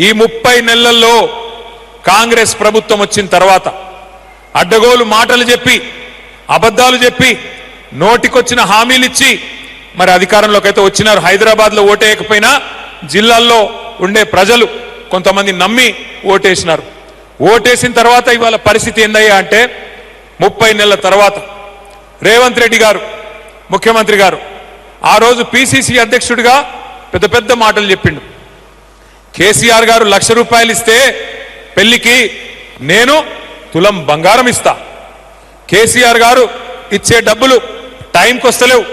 ఈ 30 నెలల్లో కాంగ్రెస్ ప్రభుత్వం వచ్చిన తర్వాత అడ్డగోలు మాటలు చెప్పి అబద్ధాలు చెప్పి నోటికొచ్చిన హామీలు ఇచ్చి మరి అధికారంలోకి అయితే వచ్చినారు. హైదరాబాద్లో ఓటేయకపోయినా జిల్లాల్లో ఉండే ప్రజలు కొంతమంది నమ్మి ఓటేసినారు. ఓటేసిన తర్వాత ఇవాళ పరిస్థితి ఏందయ్యా అంటే 30 నెలల తర్వాత రేవంత్ రెడ్డి గారు ముఖ్యమంత్రి గారు ఆ రోజు పిసిసి అధ్యక్షుడిగా పెద్ద పెద్ద మాటలు చెప్పిండు. కేసీఆర్ గారు ₹1,00,000 ఇస్తే పెళ్లికి నేను తులం బంగారం ఇస్తా. కేసీఆర్ గారు ఇచ్చే డబ్బులు టైంకి వస్తలేవు,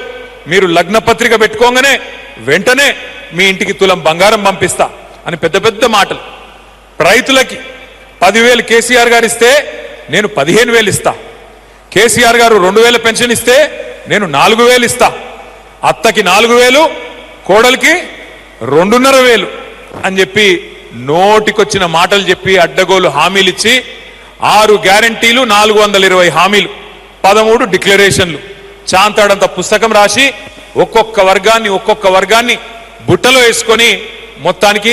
మీరు లగ్న పత్రిక పెట్టుకోగానే వెంటనే మీ ఇంటికి తులం బంగారం పంపిస్తా అని పెద్ద పెద్ద మాటలు. రైతులకి 10,000 కేసీఆర్ గారు ఇస్తే నేను 15,000 ఇస్తా. కేసీఆర్ గారు 2,000 పెన్షన్ ఇస్తే నేను 4,000 ఇస్తా. అత్తకి 4,000, కోడలికి 2,500 అని చెప్పి నోటికొచ్చిన మాటలు చెప్పి అడ్డగోలు హామీలు ఇచ్చి 6 గ్యారంటీలు, 420 హామీలు, 13 డిక్లరేషన్లు, చాంతాడంత పుస్తకం రాసి ఒక్కొక్క వర్గాన్ని బుట్టలో వేసుకొని మొత్తానికి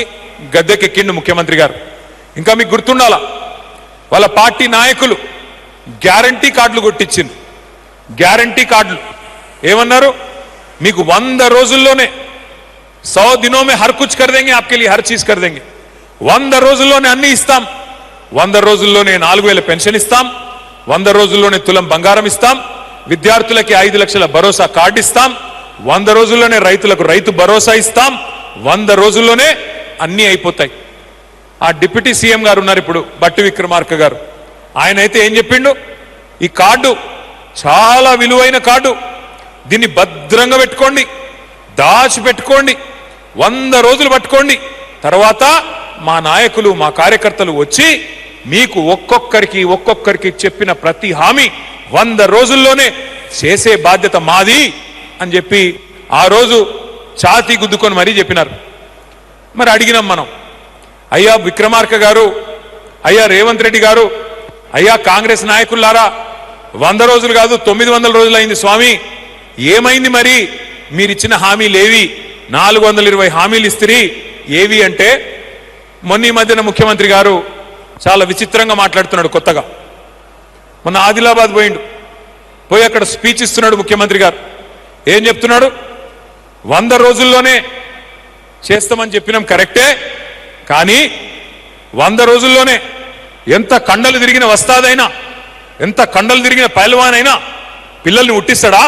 గద్దెకెక్కిండు ముఖ్యమంత్రి గారు. ఇంకా మీకు గుర్తుండాలా, వాళ్ళ పార్టీ నాయకులు గ్యారంటీ కార్డులు కొట్టించింది. గ్యారంటీ కార్డులు ఏమన్నారు, మీకు 100 రోజుల్లోనే 100 दिनों में हर कुछ कर देंगे, आपके लिए हर चीज कर देंगे. 100 రోజుల్లోనే అన్ని ఇస్తాం. 100 రోజుల్లోనే 4,000 పెన్షన్ ఇస్తాం. 100 రోజుల్లోనే తులం బంగారం ఇస్తాం. విద్యార్థులకి 5 లక్షల భరోసా కార్డు ఇస్తాం. 100 రోజుల్లోనే రైతులకు రైతు భరోసా ఇస్తాం. 100 రోజుల్లోనే అన్ని అయిపోతాయి. ఆ డిప్యూటీ సీఎం గారు ఉన్నారు ఇప్పుడు, బట్టి విక్రమార్క గారు. ఆయన అయితే ఏం చెప్పిండు, ఈ కార్డు చాలా విలువైన కార్డు, దీన్ని భద్రంగా పెట్టుకోండి, దాచిపెట్టుకోండి, 100 రోజులు పట్టుకోండి, తర్వాత మా నాయకులు మా కార్యకర్తలు వచ్చి మీకు ఒక్కొక్కరికి చెప్పిన ప్రతి హామీ 100 రోజుల్లోనే చేసే బాధ్యత మాది అని చెప్పి ఆ రోజు ఛాతీ గుద్దుకొని మరీ చెప్పినారు. మరి అడిగినాం మనం, అయ్యా విక్రమార్క గారు, అయ్యా రేవంత్ రెడ్డి గారు, అయ్యా కాంగ్రెస్ నాయకులారా, 100 రోజులు కాదు 900 రోజులు అయింది స్వామి, ఏమైంది మరి మీరిచ్చిన హామీలు ఏవి? 420 హామీలు ఇస్తిరి ఏవి అంటే, మొన్న ఈ మధ్యన ముఖ్యమంత్రి గారు చాలా విచిత్రంగా మాట్లాడుతున్నాడు. కొత్తగా మొన్న ఆదిలాబాద్ పోయి అక్కడ స్పీచ్ ఇస్తున్నాడు ముఖ్యమంత్రి గారు. ఏం చెప్తున్నాడు, 100 రోజుల్లోనే చేస్తామని చెప్పినాం కరెక్టే, కానీ 100 రోజుల్లోనే ఎంత కండలు తిరిగిన వస్తాదైనా, ఎంత కండలు తిరిగిన పైల్వానైనా పిల్లల్ని ఉట్టిస్తాడా?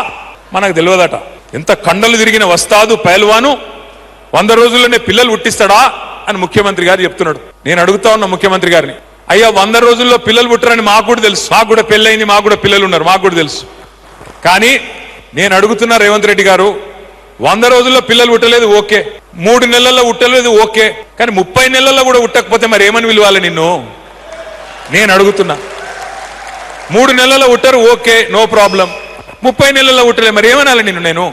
మనకు తెలియదట. ఎంత కండలు తిరిగిన వస్తాదు పైల్వాను 100 రోజుల్లోనే పిల్లలు ఉట్టిస్తాడా అని ముఖ్యమంత్రి గారు చెప్తున్నాడు. నేను అడుగుతా ఉన్నా ముఖ్యమంత్రి గారిని, అయ్యా 100 రోజుల్లో పిల్లలు పుట్టరని మాకు కూడా తెలుసు, మాకు కూడా పెళ్ళయింది, మాకు కూడా పిల్లలు ఉన్నారు, మాకు కూడా తెలుసు. కానీ నేను అడుగుతున్నా రేవంత్ రెడ్డి గారు, 100 రోజుల్లో పిల్లలు పుట్టలేదు ఓకే, 3 నెలల్లో పుట్టలేదు ఓకే, కానీ 30 నెలల్లో కూడా పుట్టకపోతే మరి ఏమని విలువాలి నిన్ను? నేను అడుగుతున్నా. 3 నెలల్లో పుట్టరు ఓకే, నో ప్రాబ్లం, 30 నెలల్లో పుట్టలే, మరి ఏమనాలి నిన్ను నేను?